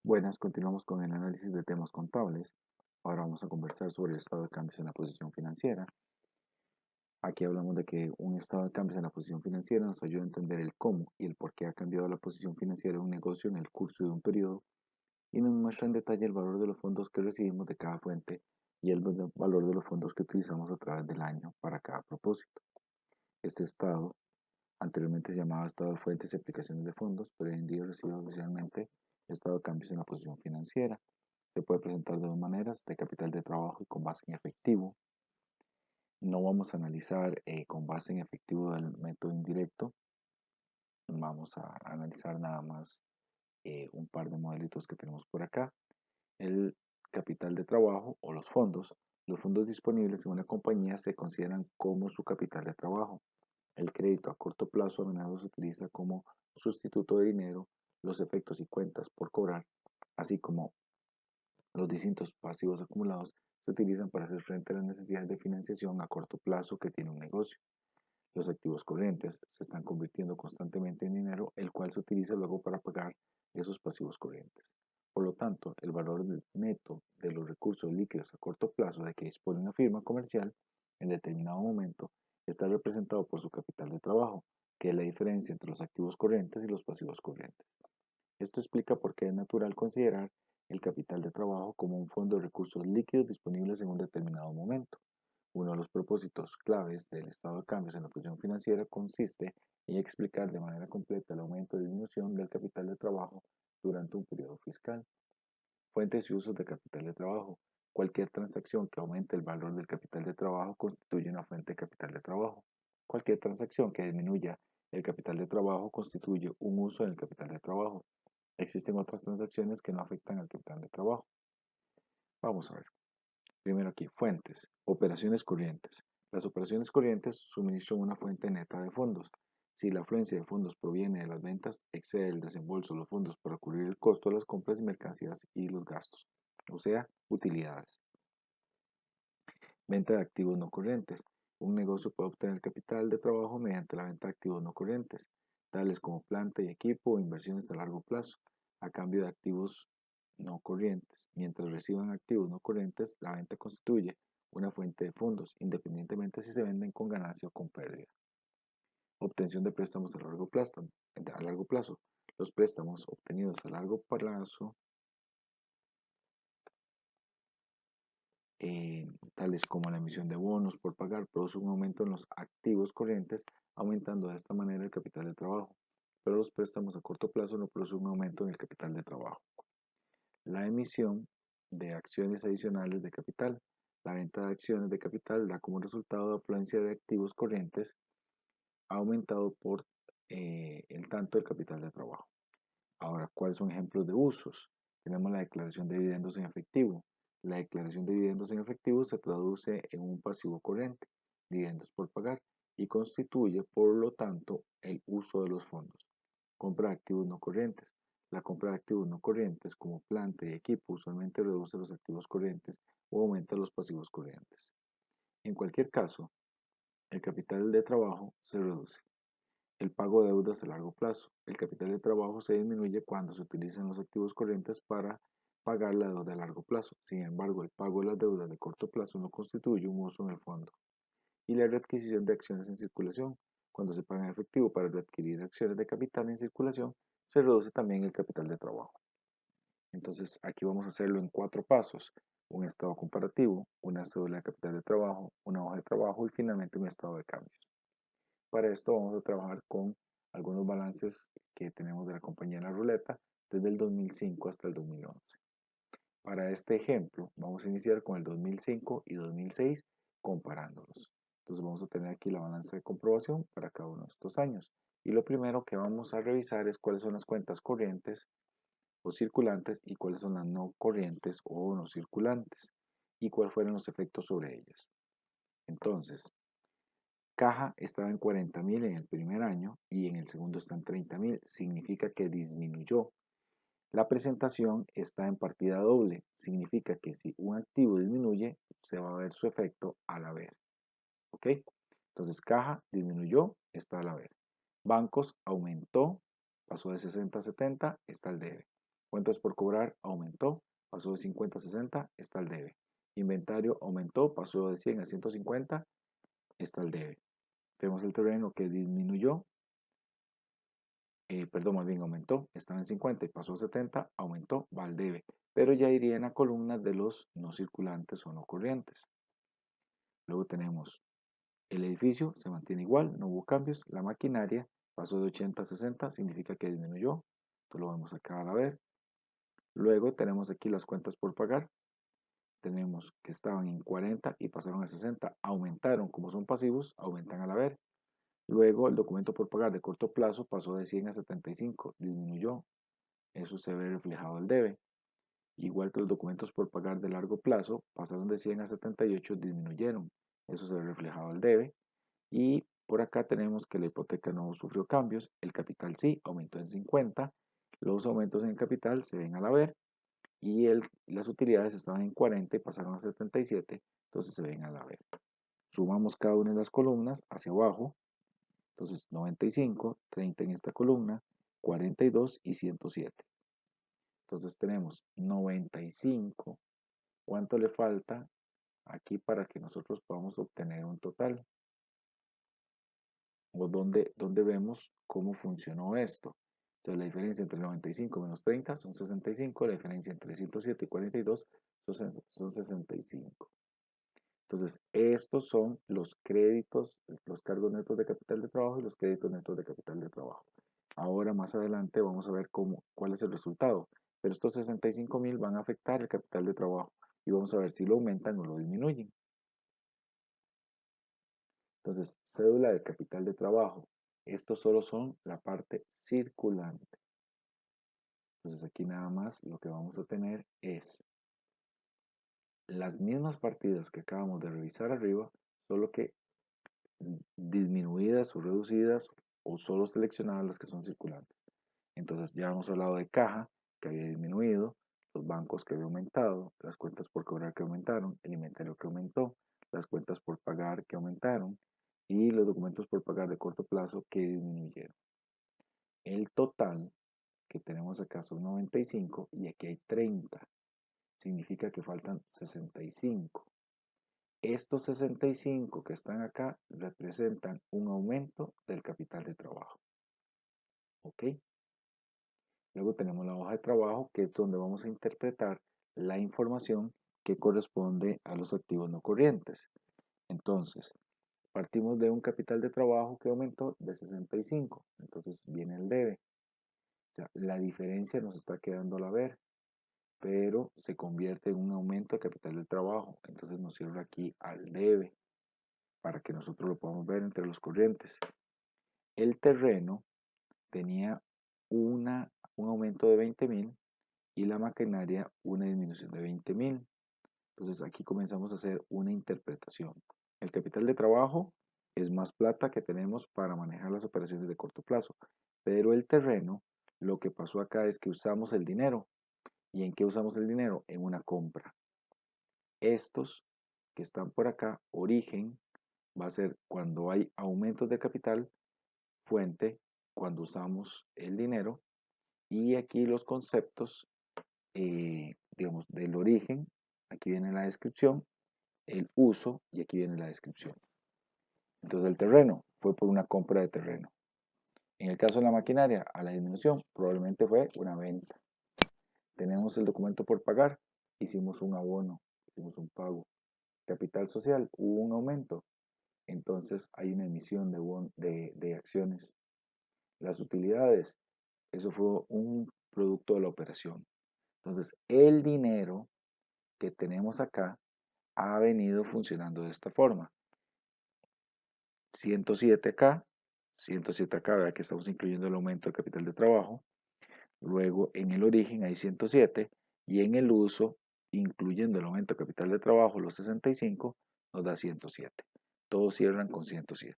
Buenas, continuamos con el análisis de temas contables. Ahora vamos a conversar sobre el estado de cambios en la posición financiera. Aquí hablamos de que un estado de cambios en la posición financiera nos ayuda a entender el cómo y el por qué ha cambiado la posición financiera de un negocio en el curso de un periodo y nos muestra en detalle el valor de los fondos que recibimos de cada fuente y el valor de los fondos que utilizamos a través del año para cada propósito. Este estado, anteriormente se llamaba estado de fuentes y aplicaciones de fondos, pero hoy en día recibe oficialmente estado de cambios en la posición financiera. Se puede presentar de dos maneras, de capital de trabajo y con base en efectivo. No vamos a analizar con base en efectivo del método indirecto. Vamos a analizar nada más un par de modelitos que tenemos por acá. El capital de trabajo o los fondos. Los fondos disponibles en una compañía se consideran como su capital de trabajo. El crédito a corto plazo a menudo se utiliza como sustituto de dinero, los efectos y cuentas por cobrar, así como los distintos pasivos acumulados se utilizan para hacer frente a las necesidades de financiación a corto plazo que tiene un negocio. Los activos corrientes se están convirtiendo constantemente en dinero, el cual se utiliza luego para pagar esos pasivos corrientes. Por lo tanto, el valor neto de los recursos líquidos a corto plazo de que dispone una firma comercial en determinado momento está representado por su capital de trabajo, que es la diferencia entre los activos corrientes y los pasivos corrientes. Esto explica por qué es natural considerar el capital de trabajo como un fondo de recursos líquidos disponibles en un determinado momento. Uno de los propósitos claves del estado de cambios en la posición financiera consiste en explicar de manera completa el aumento o disminución del capital de trabajo durante un periodo fiscal. Fuentes y usos de capital de trabajo. Cualquier transacción que aumente el valor del capital de trabajo constituye una fuente de capital de trabajo. Cualquier transacción que disminuya el capital de trabajo constituye un uso del capital de trabajo. Existen otras transacciones que no afectan al capital de trabajo. Vamos a ver. Primero aquí, fuentes. Operaciones corrientes. Las operaciones corrientes suministran una fuente neta de fondos. Si la afluencia de fondos proviene de las ventas, excede el desembolso de los fondos para cubrir el costo de las compras de mercancías y los gastos, o sea, utilidades. Venta de activos no corrientes. Un negocio puede obtener capital de trabajo mediante la venta de activos no corrientes, tales como planta y equipo o inversiones a largo plazo, a cambio de activos no corrientes. Mientras reciban activos no corrientes, la venta constituye una fuente de fondos, independientemente si se venden con ganancia o con pérdida. Obtención de préstamos a largo plazo. Los préstamos obtenidos a largo plazo, tales como la emisión de bonos por pagar, produce un aumento en los activos corrientes, aumentando de esta manera el capital de trabajo. Pero los préstamos a corto plazo no producen un aumento en el capital de trabajo. La emisión de acciones adicionales de capital. La venta de acciones de capital da como resultado la afluencia de activos corrientes ha aumentado por el tanto del capital de trabajo. Ahora, ¿cuáles son ejemplos de usos? Tenemos la declaración de dividendos en efectivo. La declaración de dividendos en efectivo se traduce en un pasivo corriente, dividendos por pagar, y constituye, por lo tanto, el uso de los fondos. Compra de activos no corrientes. La compra de activos no corrientes como planta y equipo usualmente reduce los activos corrientes o aumenta los pasivos corrientes. En cualquier caso, el capital de trabajo se reduce. El pago de deudas a largo plazo. El capital de trabajo se disminuye cuando se utilizan los activos corrientes para pagar la deuda a largo plazo. Sin embargo, el pago de las deudas de corto plazo no constituye un uso en el fondo. Y la readquisición de acciones en circulación. Cuando se paga en efectivo para readquirir acciones de capital en circulación, se reduce también el capital de trabajo. Entonces, aquí vamos a hacerlo en 4 pasos. Un estado comparativo, una cédula de capital de trabajo, una hoja de trabajo y finalmente un estado de cambios. Para esto vamos a trabajar con algunos balances que tenemos de la compañía en la ruleta desde el 2005 hasta el 2011. Para este ejemplo vamos a iniciar con el 2005 y 2006 comparándolos. Entonces vamos a tener aquí la balanza de comprobación para cada uno de estos años. Y lo primero que vamos a revisar es cuáles son las cuentas corrientes o circulantes y cuáles son las no corrientes o no circulantes y cuáles fueron los efectos sobre ellas. Entonces, caja estaba en 40.000 en el primer año y en el segundo está en 30.000. Significa que disminuyó. La presentación está en partida doble. Significa que si un activo disminuye, se va a ver su efecto al haber. ¿Ok? Entonces, caja disminuyó, está al haber. Bancos aumentó, pasó de 60 a 70, está al debe. Cuentas por cobrar aumentó, pasó de 50 a 60, está el debe. Inventario aumentó, pasó de 100 a 150, está el debe. Tenemos el terreno que disminuyó, perdón, más bien aumentó, estaba en 50 y pasó a 70, aumentó, va al debe. Pero ya iría en la columna de los no circulantes o no corrientes. Luego tenemos el edificio, se mantiene igual, no hubo cambios. La maquinaria pasó de 80 a 60, significa que disminuyó. Esto lo vemos acá a la ver. Luego tenemos aquí las cuentas por pagar. Tenemos que estaban en 40 y pasaron a 60. Aumentaron, como son pasivos, aumentan al haber. Luego el documento por pagar de corto plazo pasó de 100 a 75, disminuyó. Eso se ve reflejado el debe. Igual que los documentos por pagar de largo plazo pasaron de 100 a 78, disminuyeron. Eso se ve reflejado el debe. Y por acá tenemos que la hipoteca no sufrió cambios, el capital sí, aumentó en 50. Los aumentos en el capital se ven al haber y las utilidades estaban en 40 y pasaron a 77, entonces se ven al haber. Sumamos cada una de las columnas hacia abajo, entonces 95, 30 en esta columna, 42 y 107. Entonces tenemos 95. ¿Cuánto le falta aquí para que nosotros podamos obtener un total? O donde vemos cómo funcionó esto. Entonces la diferencia entre 95 menos 30 son 65, la diferencia entre 107 y 42 son 65. Entonces estos son los créditos, los cargos netos de capital de trabajo y los créditos netos de capital de trabajo. Ahora más adelante vamos a ver cuál es el resultado. Pero estos 65,000 van a afectar el capital de trabajo y vamos a ver si lo aumentan o lo disminuyen. Entonces, cédula de capital de trabajo. Estos solo son la parte circulante. Entonces aquí nada más lo que vamos a tener es las mismas partidas que acabamos de revisar arriba, solo que disminuidas o reducidas o solo seleccionadas las que son circulantes. Entonces ya hemos hablado de caja que había disminuido, los bancos que había aumentado, las cuentas por cobrar que aumentaron, el inventario que aumentó, las cuentas por pagar que aumentaron y los documentos por pagar de corto plazo que disminuyeron. El total que tenemos acá son 95 y aquí hay 30. Significa que faltan 65. Estos 65 que están acá representan un aumento del capital de trabajo. ¿Ok? Luego tenemos la hoja de trabajo, que es donde vamos a interpretar la información que corresponde a los activos no corrientes. Entonces, partimos de un capital de trabajo que aumentó de 65. Entonces viene el debe. O sea, la diferencia nos está quedando al haber, pero se convierte en un aumento de capital del trabajo. Entonces nos cierra aquí al debe para que nosotros lo podamos ver entre los corrientes. El terreno tenía un aumento de 20,000 y la maquinaria una disminución de 20,000. Entonces aquí comenzamos a hacer una interpretación. El capital de trabajo es más plata que tenemos para manejar las operaciones de corto plazo, pero el terreno, lo que pasó acá es que usamos el dinero. ¿Y en qué usamos el dinero? En una compra. Estos que están por acá, origen, va a ser cuando hay aumentos de capital, fuente, cuando usamos el dinero, y aquí los conceptos, digamos, del origen, aquí viene la descripción, el uso, y aquí viene la descripción. Entonces el terreno fue por una compra de terreno. En el caso de la maquinaria, a la disminución, probablemente fue una venta. Tenemos el documento por pagar, hicimos un abono, hicimos un pago. Capital social, hubo un aumento, entonces hay una emisión de acciones. Las utilidades, eso fue un producto de la operación. Entonces, el dinero que tenemos acá ha venido funcionando de esta forma. 107 acá, 107 acá, ¿verdad? Que estamos incluyendo el aumento del capital de trabajo. Luego, en el origen hay 107 y en el uso, incluyendo el aumento del capital de trabajo, los 65, nos da 107. Todos cierran con 107.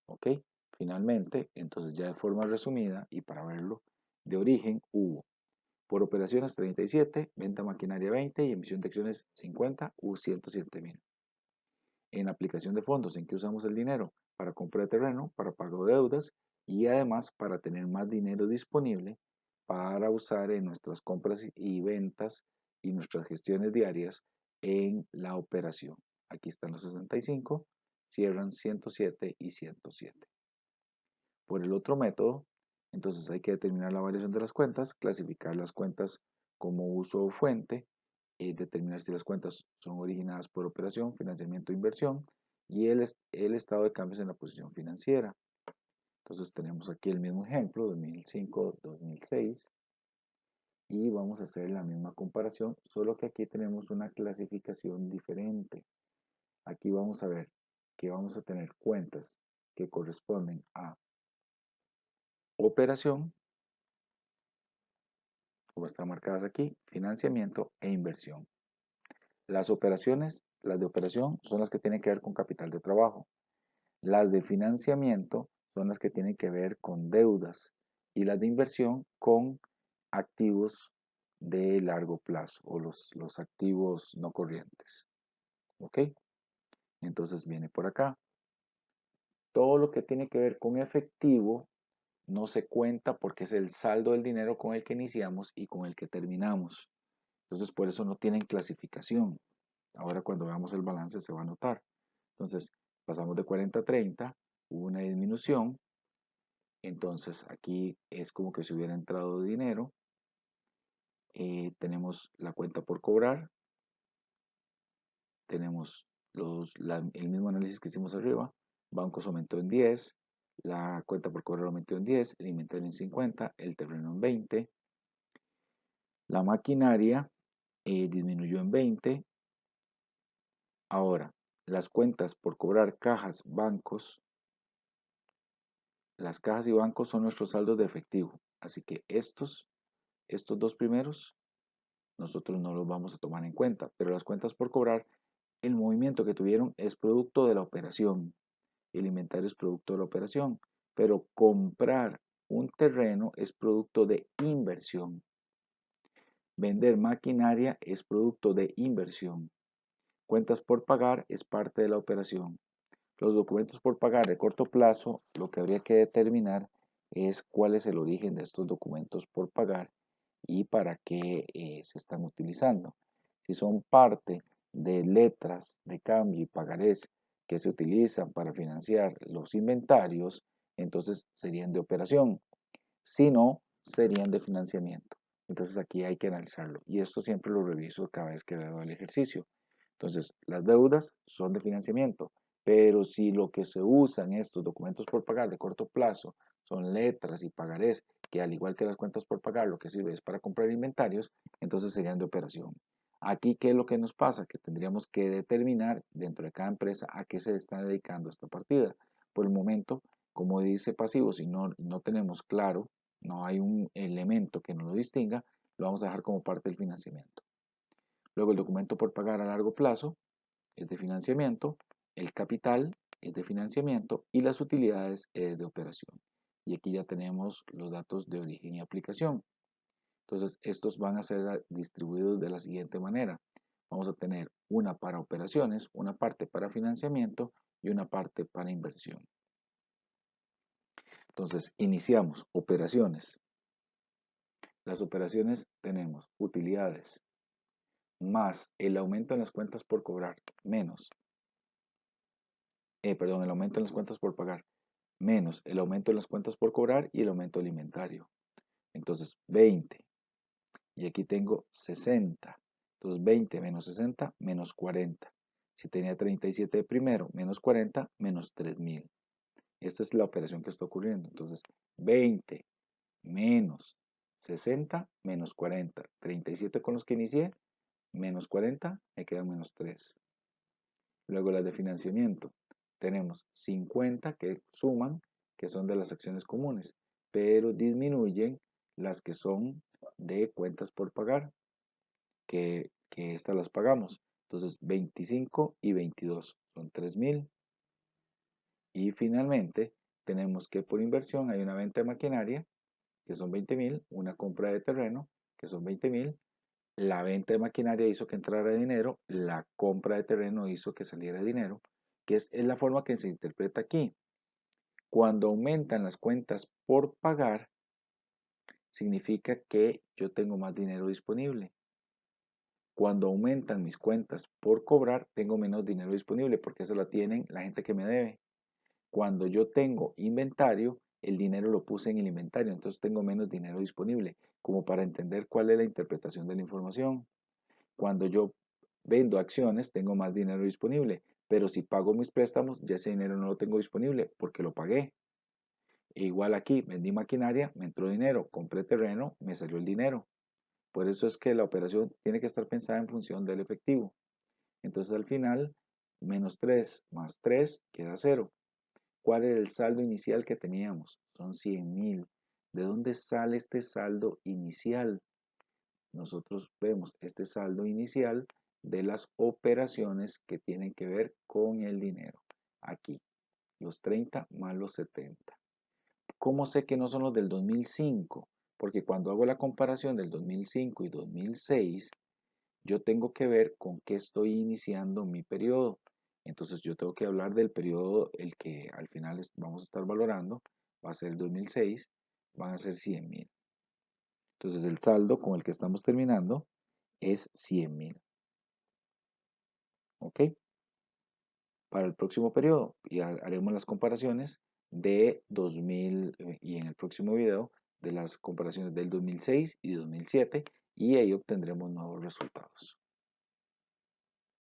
¿Ok? Finalmente, entonces ya de forma resumida y para verlo, de origen hubo por operaciones 37, venta maquinaria 20 y emisión de acciones 50, hubo 107,000. En aplicación de fondos, ¿en qué usamos el dinero? Para compra de terreno, para pago de deudas y además para tener más dinero disponible para usar en nuestras compras y ventas y nuestras gestiones diarias en la operación. Aquí están los 65, cierran 107 y 107. Por el otro método, entonces hay que determinar la variación de las cuentas, clasificar las cuentas como uso o fuente, determinar si las cuentas son originadas por operación, financiamiento o inversión, y el estado de cambios en la posición financiera. Entonces tenemos aquí el mismo ejemplo, 2005-2006, y vamos a hacer la misma comparación, solo que aquí tenemos una clasificación diferente. Aquí vamos a ver que vamos a tener cuentas que corresponden a operación, como están marcadas aquí, financiamiento e inversión. Las operaciones, las de operación son las que tienen que ver con capital de trabajo. Las de financiamiento son las que tienen que ver con deudas y las de inversión con activos de largo plazo o los activos no corrientes. ¿Ok? Entonces viene por acá. Todo lo que tiene que ver con efectivo no se cuenta porque es el saldo del dinero con el que iniciamos y con el que terminamos. Entonces por eso no tienen clasificación. Ahora cuando veamos el balance se va a notar. Entonces pasamos de 40 a 30, hubo una disminución. Entonces aquí es como que si hubiera entrado dinero. Tenemos la cuenta por cobrar. Tenemos el mismo análisis que hicimos arriba. Bancos aumentó en 10. La cuenta por cobrar aumentó en 10. El inventario en 50. El terreno en 20. La maquinaria disminuyó en 20. Ahora, las cuentas por cobrar cajas, bancos. Las cajas y bancos son nuestros saldos de efectivo. Así que estos dos primeros nosotros no los vamos a tomar en cuenta. Pero las cuentas por cobrar, el movimiento que tuvieron es producto de la operación. El inventario es producto de la operación. Pero comprar un terreno es producto de inversión. Vender maquinaria es producto de inversión. Cuentas por pagar es parte de la operación. Los documentos por pagar de corto plazo, lo que habría que determinar es cuál es el origen de estos documentos por pagar y para qué se están utilizando. Si son parte de letras de cambio y pagarés que se utilizan para financiar los inventarios, entonces serían de operación. Si no, serían de financiamiento. Entonces aquí hay que analizarlo. Y esto siempre lo reviso cada vez que veo el ejercicio. Entonces, las deudas son de financiamiento. Pero si lo que se usa en estos documentos por pagar de corto plazo son letras y pagarés, que al igual que las cuentas por pagar, lo que sirve es para comprar inventarios, entonces serían de operación. Aquí, ¿qué es lo que nos pasa? Que tendríamos que determinar dentro de cada empresa a qué se está dedicando esta partida. Por el momento, como dice pasivo, si no tenemos claro, no hay un elemento que nos lo distinga, lo vamos a dejar como parte del financiamiento. Luego el documento por pagar a largo plazo es de financiamiento, el capital es de financiamiento y las utilidades es de operación. Y aquí ya tenemos los datos de origen y aplicación. Entonces estos van a ser distribuidos de la siguiente manera. Vamos a tener una para operaciones, una parte para financiamiento y una parte para inversión. Entonces iniciamos operaciones. Las operaciones tenemos utilidades más el aumento en las cuentas por cobrar menos, el aumento en las cuentas por pagar menos el aumento en las cuentas por cobrar y el aumento del inventario. Entonces 20 y aquí tengo 60. Entonces 20 menos 60 menos 40. Si tenía 37 de primero menos 40 menos 3000. Esta es la operación que está ocurriendo. Entonces 20 menos 60 menos 40. 37 con los que inicié menos 40 me quedan menos 3. Luego las de financiamiento. Tenemos 50 que suman, que son de las acciones comunes, pero disminuyen las que son de cuentas por pagar, que estas las pagamos. Entonces 25 y 22 son 3000. Y finalmente tenemos que por inversión hay una venta de maquinaria, que son 20,000, una compra de terreno, que son 20,000. La venta de maquinaria hizo que entrara dinero, la compra de terreno hizo que saliera dinero, que es la forma que se interpreta aquí. Cuando aumentan las cuentas por pagar, significa que yo tengo más dinero disponible. Cuando aumentan mis cuentas por cobrar, tengo menos dinero disponible porque esa la tienen la gente que me debe. Cuando yo tengo inventario, el dinero lo puse en el inventario, entonces tengo menos dinero disponible, como para entender cuál es la interpretación de la información. Cuando yo vendo acciones, tengo más dinero disponible, pero si pago mis préstamos, ya ese dinero no lo tengo disponible porque lo pagué. E igual aquí, vendí maquinaria, me entró dinero, compré terreno, me salió el dinero. Por eso es que la operación tiene que estar pensada en función del efectivo. Entonces al final, menos 3 más 3 queda 0. ¿Cuál era el saldo inicial que teníamos? Son 100.000. ¿De dónde sale este saldo inicial? Nosotros vemos este saldo inicial de las operaciones que tienen que ver con el dinero. Aquí, los 30 más los 70. ¿Cómo sé que no son los del 2005? Porque cuando hago la comparación del 2005 y 2006, yo tengo que ver con qué estoy iniciando mi periodo. Entonces yo tengo que hablar del periodo el que al final vamos a estar valorando. Va a ser el 2006, van a ser 100.000. Entonces el saldo con el que estamos terminando es 100.000. ¿Ok? Para el próximo periodo y haremos las comparaciones de 2000 y en el próximo video de las comparaciones del 2006 y 2007 y ahí obtendremos nuevos resultados.